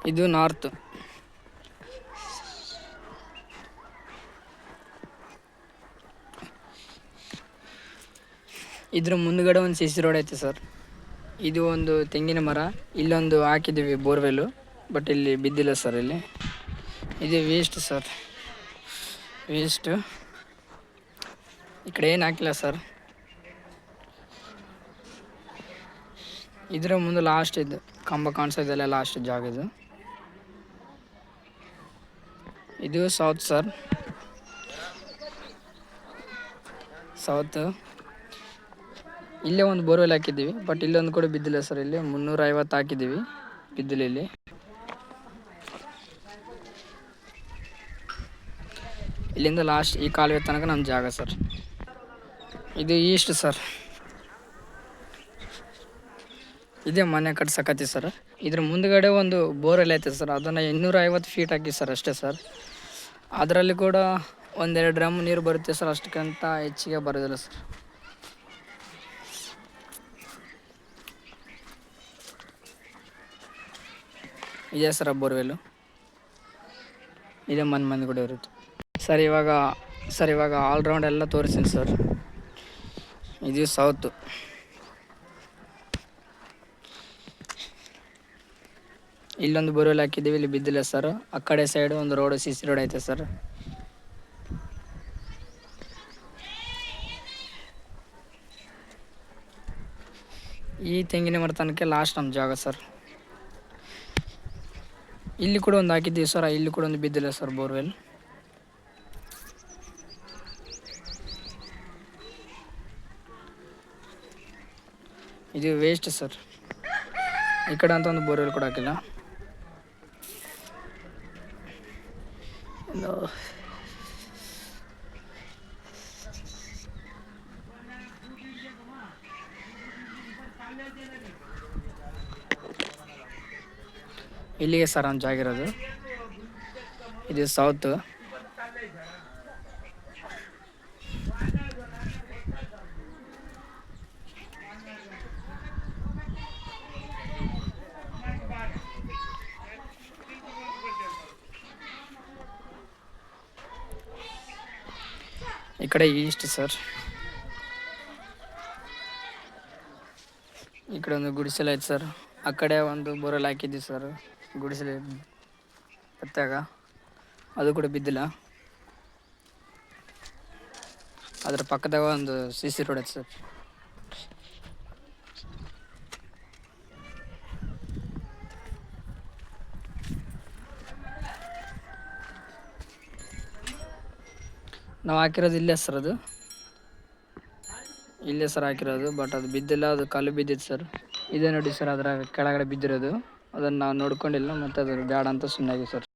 ಇದು ನಾರ್ತ್. ಇದ್ರ ಮುಂದ್ಗಡೆ ಒಂದು ಸಿ ಸಿ ರೋಡ್ ಐತೆ ಸರ್. ಇದು ಒಂದು ತೆಂಗಿನ ಮರ. ಇಲ್ಲೊಂದು ಹಾಕಿದ್ದೀವಿ ಬೋರ್ವೆಲ್ಲು, ಬಟ್ ಇಲ್ಲಿ ಬಿದ್ದಿಲ್ಲ ಸರ್. ಇಲ್ಲಿ ಇದು ವೇಸ್ಟ್ ಸರ್, ವೇಸ್ಟು. ಈ ಕಡೆ ಏನು ಹಾಕಿಲ್ಲ ಸರ್. ಇದರ ಮುಂದೆ ಲಾಸ್ಟ್ ಇದು ಕಂಬ ಕಾಣಿಸೋದೆಲ್ಲ ಲಾಸ್ಟ್ ಜಾಗ ಇದು. ಇದು ಸೌತ್ ಸರ್, ಸೌತ್. ಇಲ್ಲೇ ಒಂದು ಬೋರ್ವೆಲ್ ಹಾಕಿದ್ದೀವಿ, ಬಟ್ ಇಲ್ಲೊಂದು ಕೂಡ ಬಿದ್ದಿಲ್ಲ ಸರ್. ಇಲ್ಲಿ 350 ಹಾಕಿದ್ದೀವಿ, ಬಿದ್ದಿಲ್ಲ ಇಲ್ಲಿ. ಇಲ್ಲಿಂದ ಲಾಸ್ಟ್ ಈ ಕಾಲುವೆ ತನಕ ನಮ್ಮ ಜಾಗ ಸರ್. ಇದು ಈಸ್ಟ್ ಸರ್. ಇದೇ ಮನೆ ಕಟ್ಸಕತ್ತಿ ಸರ್. ಇದ್ರ ಮುಂದ್ಗಡೆ ಒಂದು ಬೋರ್ವೆಲ್ ಐತೆ ಸರ್. ಅದನ್ನು 250 ಫೀಟ್ ಹಾಕಿ ಸರ್, ಅಷ್ಟೇ ಸರ್. ಅದರಲ್ಲಿ ಕೂಡ 1-2 ಡ್ರಮ್ ನೀರು ಬರುತ್ತೆ ಸರ್, ಅಷ್ಟಕ್ಕಿಂತ ಹೆಚ್ಚಿಗೆ ಬರೋದಿಲ್ಲ ಸರ್. ಇದೆ ಸರ್ ಬೋರ್ವೆಲ್ಲು. ಇದೇ ಮನೆ ಕೂಡ ಇರುತ್ತೆ ಸರ್. ಇವಾಗ ಆಲ್ರೌಂಡ್ ಎಲ್ಲ ತೋರಿಸ್ತೀನಿ ಸರ್. ಇದು ಸೌತು. ಇಲ್ಲೊಂದು ಬೋರ್ವೆಲ್ ಹಾಕಿದ್ದೀವಿ, ಇಲ್ಲಿ ಬಿದ್ದಿಲ್ಲ ಸರ್. ಆ ಕಡೆ ಸೈಡ್ ಒಂದು ರೋಡ್, ಸಿ ಸಿ ರೋಡ್ ಐತೆ ಸರ್. ಈ ತೆಂಗಿನ ಮರ ತನಕ ಲಾಸ್ಟ್ ನಮ್ಮ ಜಾಗ ಸರ್. ಇಲ್ಲಿ ಕೂಡ ಒಂದು ಹಾಕಿದ್ದೀವಿ ಸರ್, ಇಲ್ಲಿ ಕೂಡ ಒಂದು ಬಿದ್ದಿಲ್ಲ ಸರ್ ಬೋರ್ವೆಲ್. ಇದು ವೇಸ್ಟ್ ಸರ್. ಈ ಕಡೆ ಅಂತ ಒಂದು ಬೋರ್ವೆಲ್ ಕೂಡ ಹಾಕಿಲ್ಲ. ಇಲ್ಲಿಗೆ ಸರ್ ನಮ್ಮ ಜಾಗ ಇರೋದು. ಇದು ಸೌತ್. ಈ ಕಡೆ ಈಸ್ಟ್ ಸರ್. ಈ ಕಡೆ ಒಂದು ಗುಡಿಸಲು ಐತೆ ಸರ್. ಆ ಕಡೆ ಒಂದು ಬೋರ್ವೆಲ್ ಹಾಕಿದ್ವಿ ಸರ್, ಗುಡಿಸಲು ಪತ್ತಾಗ. ಅದು ಕೂಡ ಬಿದ್ದಿಲ್ಲ. ಅದ್ರ ಪಕ್ಕದಾಗ ಒಂದು ಸಿ ಸಿ ರೋಡ್ ಐತೆ ಸರ್. ನಾವು ಹಾಕಿರೋದು ಇಲ್ಲೇ ಸರ್. ಅದು ಇಲ್ಲೇ ಸರ್ ಹಾಕಿರೋದು, ಬಟ್ ಅದು ಬಿದ್ದಿಲ್ಲ. ಅದು ಕಲ್ಲು ಬಿದ್ದಿತ್ತು ಸರ್. ಇದೇ ನೋಡಿ ಸರ್, ಅದರ ಕೆಳಗಡೆ ಬಿದ್ದಿರೋದು. ಅದನ್ನು ನಾವು ನೋಡ್ಕೊಂಡಿಲ್ಲ, ಮತ್ತು ಅದು ಬ್ಯಾಡ ಅಂತ ಸುಮ್ಮನಾಗಿ ಸರ್.